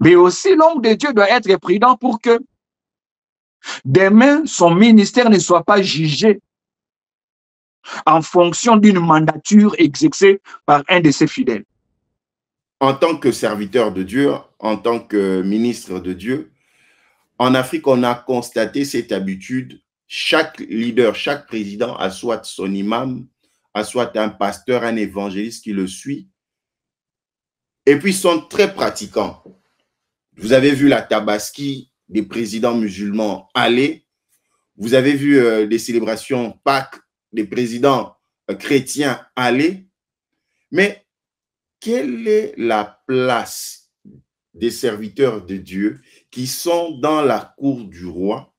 Mais aussi, l'homme de Dieu doit être prudent pour que demain, son ministère ne soit pas jugé en fonction d'une mandature exercée par un de ses fidèles. En tant que serviteur de Dieu, en tant que ministre de Dieu, en Afrique, on a constaté cette habitude. Chaque leader, chaque président a soit son imam, a soit un pasteur, un évangéliste qui le suit. Et puis, ils sont très pratiquants. Vous avez vu la tabaski des présidents musulmans aller. Vous avez vu les célébrations Pâques des présidents chrétiens aller. Mais quelle est la place des serviteurs de Dieu qui sont dans la cour du roi,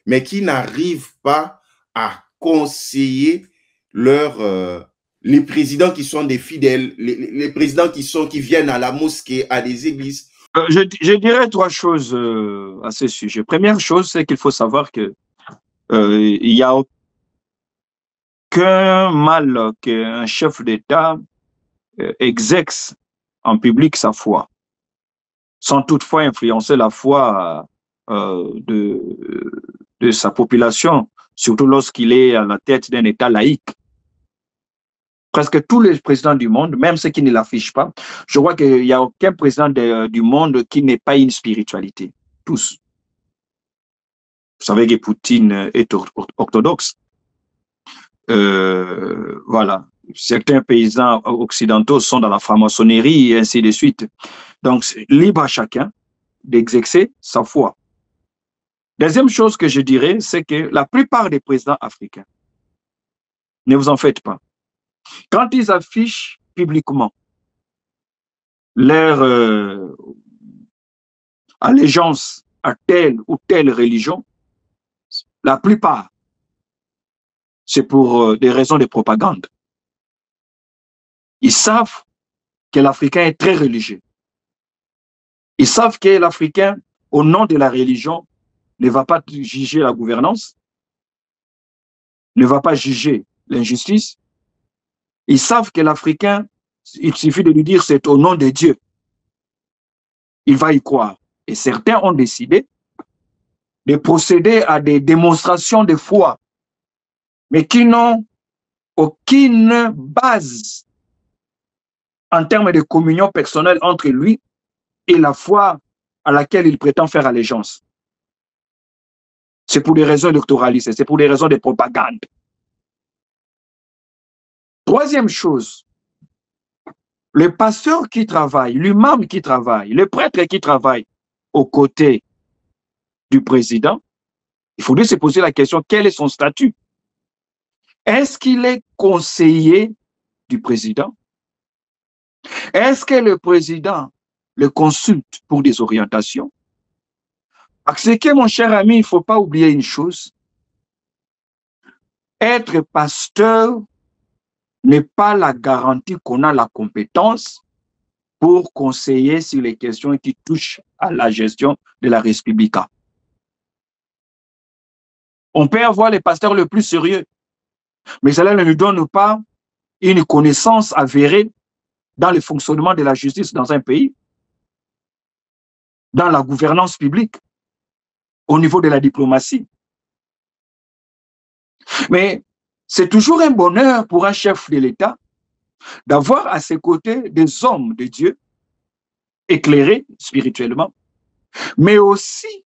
mais qui n'arrivent pas à conseiller les présidents qui sont des fidèles, les présidents qui viennent à la mosquée, à des églises? Je dirais trois choses à ce sujet. Première chose, c'est qu'il faut savoir que il n'y a aucun mal qu'un chef d'État exerce en public sa foi, sans toutefois influencer la foi de sa population, surtout lorsqu'il est à la tête d'un État laïque. Presque tous les présidents du monde, même ceux qui ne l'affichent pas, je crois qu'il n'y a aucun président du monde qui n'ait pas une spiritualité. Tous. Vous savez que Poutine est orthodoxe. Voilà. Certains paysans occidentaux sont dans la franc-maçonnerie et ainsi de suite. Donc, libre à chacun d'exercer sa foi. Deuxième chose que je dirais, c'est que la plupart des présidents africains, ne vous en faites pas, quand ils affichent publiquement leur allégeance à telle ou telle religion, la plupart, c'est pour des raisons de propagande. Ils savent que l'Africain est très religieux. Ils savent que l'Africain, au nom de la religion, ne va pas juger la gouvernance, ne va pas juger l'injustice. Ils savent que l'Africain, il suffit de lui dire c'est au nom de Dieu. Il va y croire. Et certains ont décidé de procéder à des démonstrations de foi, mais qui n'ont aucune base en termes de communion personnelle entre lui et la foi à laquelle il prétend faire allégeance. C'est pour des raisons électoralistes, c'est pour des raisons de propagande. Troisième chose, le pasteur qui travaille, l'imam qui travaille, le prêtre qui travaille aux côtés du président, il faudrait se poser la question, quel est son statut? Est-ce qu'il est conseiller du président? Est-ce que le président le consulte pour des orientations? Parce que, mon cher ami, il ne faut pas oublier une chose. Être pasteur n'est pas la garantie qu'on a la compétence pour conseiller sur les questions qui touchent à la gestion de la République. On peut avoir les pasteurs le plus sérieux, mais cela ne nous donne pas une connaissance avérée dans le fonctionnement de la justice dans un pays, dans la gouvernance publique, au niveau de la diplomatie. Mais c'est toujours un bonheur pour un chef de l'État d'avoir à ses côtés des hommes de Dieu éclairés spirituellement, mais aussi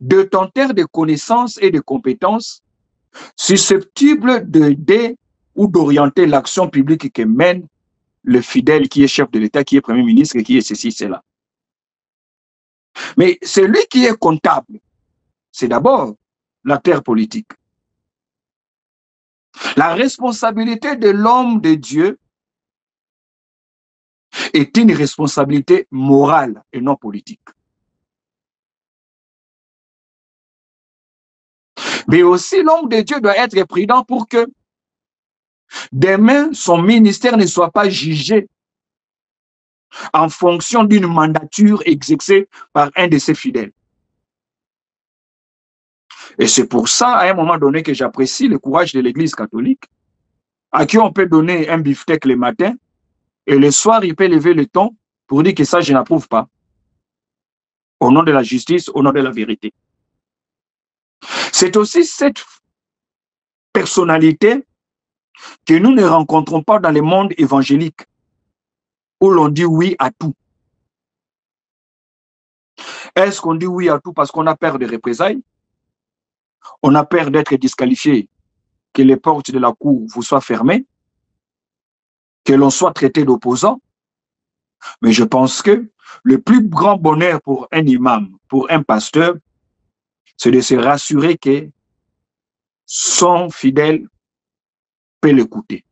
détenteurs de connaissances et de compétences susceptibles d'aider ou d'orienter l'action publique que mène le fidèle qui est chef de l'État, qui est Premier ministre, qui est ceci, cela. Mais celui qui est comptable, c'est d'abord l'acteur politique. La responsabilité de l'homme de Dieu est une responsabilité morale et non politique. Mais aussi, l'homme de Dieu doit être prudent pour que demain, son ministère ne soit pas jugé en fonction d'une mandature exercée par un de ses fidèles. Et c'est pour ça, à un moment donné, que j'apprécie le courage de l'Église catholique, à qui on peut donner un beefsteak le matin, et le soir, il peut lever le ton pour dire que ça, je n'approuve pas. Au nom de la justice, au nom de la vérité. C'est aussi cette personnalité que nous ne rencontrons pas dans le monde évangélique, où l'on dit oui à tout. Est-ce qu'on dit oui à tout parce qu'on a peur de représailles? On a peur d'être disqualifié, que les portes de la cour vous soient fermées, que l'on soit traité d'opposant? Mais je pense que le plus grand bonheur pour un imam, pour un pasteur, c'est de se rassurer que son fidèle peut l'écouter.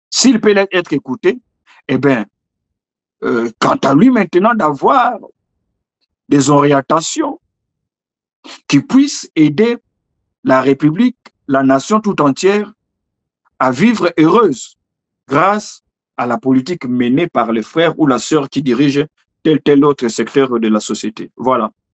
S'il peut être écouté, eh bien, quant à lui maintenant d'avoir des orientations qui puissent aider la République, la nation tout entière à vivre heureuse grâce à la politique menée par les frères ou la sœur qui dirige tel autre secteur de la société. Voilà.